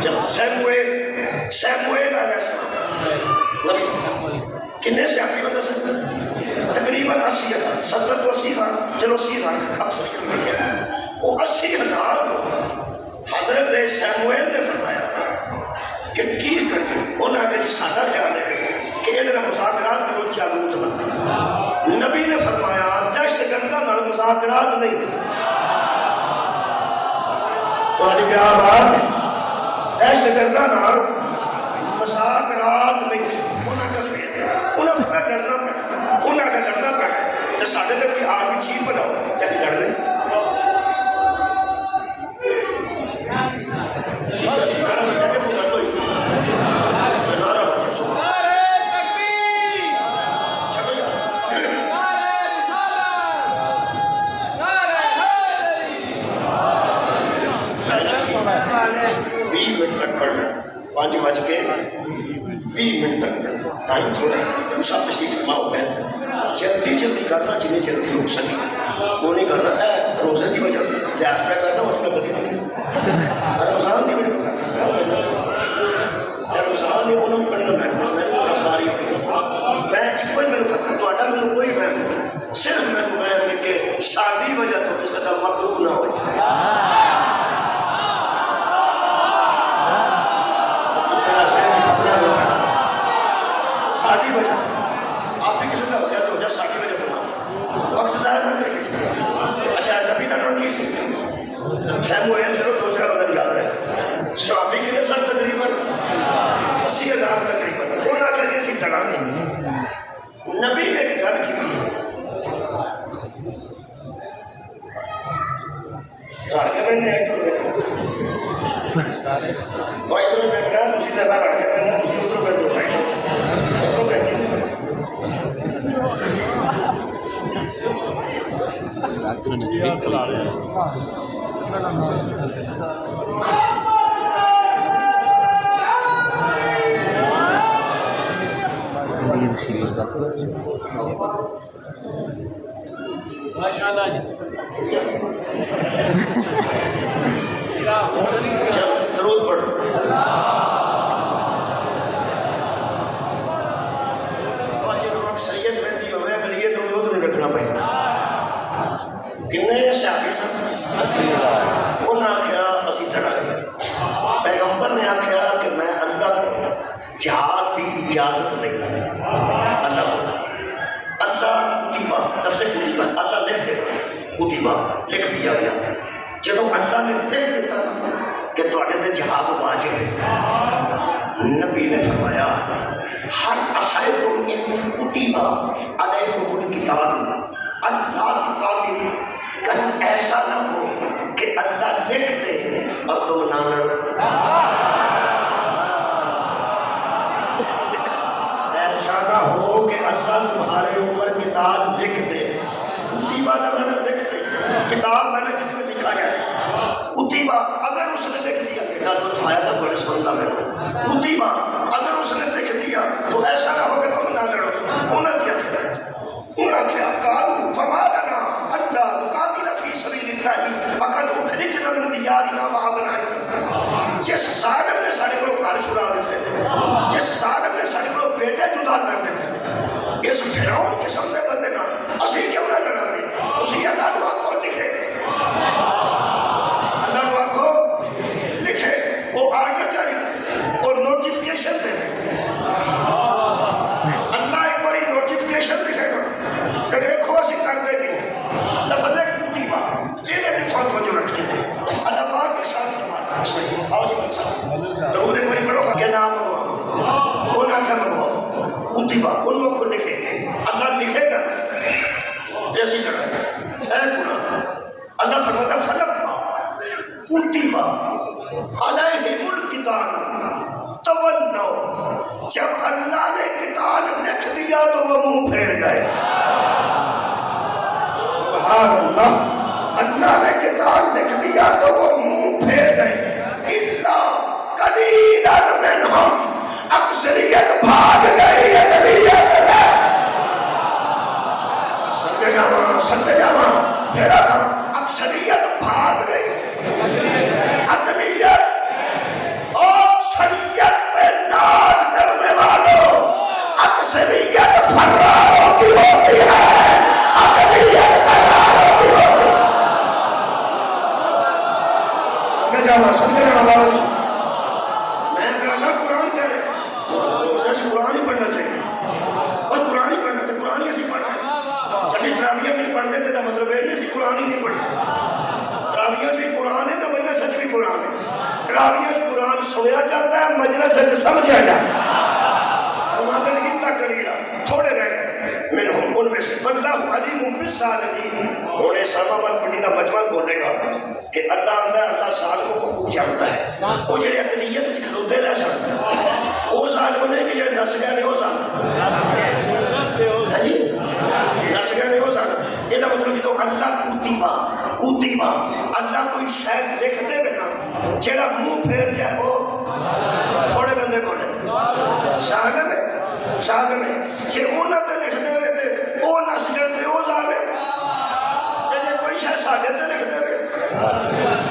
جب سیموئیل علیہ السلام نبی صلی اللہ علیہ وسلم کتنے سے آپ کی بتا سکتے تقریباً 80,000 70 تو 80,000 چلو 80,000 اکثر میں کیا وہ 80,000 حضرت سیموئیل نے فرمایا کہ کیس کر کے انہوں نے سادہ خیال ہے کہ یہ ذرا مذاکرات کرو جالوت نہ نبی نے فرمایا دہشت گردوں نال مذاکرات نہیں تو کیا بات ہے دہشت گردوں نال مذاکرات نہیں انہیں فرق لڑنا پڑا انہیں اگر لڑنا پڑا تو سارے تو کوئی آرمی چیف بناؤ تو لڑ لیں نعرہ بچہ کے مدد ہوئی نعرہ بچہ سو چلو یار 20 منٹ تک پڑھنا 5 بج کے 20 منٹ تک پڑھنا ٹائم تھوڑا ہے سب تشریف فرما ہو گیا جلدی جلدی کرنا جنہیں جلدی ہو سکے وہ نہیں کرنا ہے روزے کی وجہ لحاظ پہ کرنا اس میں بدی نہیں رمضان کی وجہ رمضان نے انہوں نے پڑھنا میں پڑھنا رفتاری ہوئی میں کوئی میرے کوئی میں صرف میں کہ شادی وجہ تو کسی کا مکروہ نہ ہو شادی وجہ آپ بھی کسی کا ہو جائے تو ہو جائے شادی وجہ تو نہ وقت ضائع نہ کریے اچھا نبی کا نام کی سیموئیل چلو دوسرا بدل یاد رہے صحابی کے لیے سر تقریباً 80,000 تقریباً انہوں نے کہا سی ڈرا نہیں نبی نے ایک گل کی تھی رڑ کے میں نے ادھر بھائی ادھر میں کہا تھی زیادہ رڑ کے میں نے تھی ادھر میں دو بھائی ادھر میں درود پڑھو اور جب اکثریت بنتی ہوئے اقلیت ہمیں ادھر نہیں رکھنا پڑے کنے صحابی سن انہوں نے آخیا اسی طرح پیغمبر نے آخیا کہ میں اللہ جہاد کی اجازت نہیں اللہ کتیبہ لفظ کتیبہ اللہ لکھ دے کتیبہ لکھ دیا گیا جب اللہ نے لکھ دیتا کہ تھوڑے تے جہاد واجب ہے نبی نے فرمایا ہر عصائکم ان کتیبہ علیکم الکتاب اللہ تقاتل کہیں ایسا نہ ہو کہ اللہ لکھ دے اور تم نہ لڑو ایسا نہ ہو کہ اللہ تمہارے اوپر کتاب لکھ دے کتیبہ جب میں نے لکھ دے کتاب میں نے جس میں لکھا جائے کتیبہ اگر اس نے لکھ دیا کہ ڈر تو آیا تھا بڑے سمندہ میں کتیبہ اگر اس نے لکھ دیا تو ایسا نہ ہو کہ تم نہ لڑو انہوں نے کیا قالوا فما لنا الا نقاتل فی سبیل اللہ فقد اخرجنا من دیارنا وابنائنا جس ظالم نے سارے کو گھر چھڑا دیتے جس ظالم نے سارے کو بیٹے جدا کر دیتے اس فرعون قسم کے بندے نا اسی کیوں نہ لڑا دے اسی اللہ نو آکھو لکھے اللہ نو آکھو لکھے وہ آرڈر جاری اور نوٹیفکیشن دے اللہ ایک بڑی نوٹیفکیشن لکھے گا کہ دیکھو اسی کر دے گی لفظ کتیبہ یہ دے دی تھوڑ جو رکھنے دے اللہ پاک کے ساتھ فرمانا صحیح آؤ جی بچہ درود ایک بڑی پڑھو کہ نام منگواؤ وہ نہ کیا منگواؤ کتیبہ ان کو خود لکھے اللہ لکھے گا جیسی طرح اے قرآن اللہ فرماتا فلما کتیبہ علیہم الکتاب تولوا جب اللہ نے کتاب لکھ دیا تو وہ منہ پھیر گئے سبحان اللہ اللہ نے کتاب لکھ دیا تو وہ منہ پھیر گئے الا قلیلا منہم اکثریت بھاگ گئی اقلیت میں سنتے جاما پھیرا تھا اکثریت بھاگ گئی اقلیت اور میں جانا صدقے نہ بابا جی میں کہا قرآن کہہ رہے روزہ سے قرآن ہی پڑھنا چاہیے بس قرآن ہی پڑھنا تھا قرآن ہی اسی پڑھ رہے ہیں جیسے تراویہ نہیں پڑھتے تھے تو مطلب ہے اسی قرآن ہی نہیں پڑھتے تراویہ بھی قرآن ہے تو مجلس سچ بھی قرآن ہے تراویہ قرآن سنیا جاتا ہے مجلس سچ سمجھا جاتا ہے ہمارے لیے اللہ کریلا تھوڑے رہ گئے منہم ان میں سے واللہ علیم بالصالحین انہیں سلمہ بن پنڈی کا مجمع بولے گا کہ اللہ آندہ ہے اللہ ظالموں کو خوب جانتا ہے وہ جڑے اقلیت کھلوتے رہ سکتے وہ ظالم نے کہ جڑے نس گئے نے وہ ظالم ہے جی نس گئے نے وہ ظالم یہ مطلب جدو اللہ کتیبہ اللہ کوئی شاید لکھتے بنا جڑا منہ پھیر جائے وہ تھوڑے بندے بولے ظالم ہے جے انہاں تے لکھ دے وے تے او نس جڑتے او ظالم تے جے کوئی شے ساڈے تے لکھ دے وے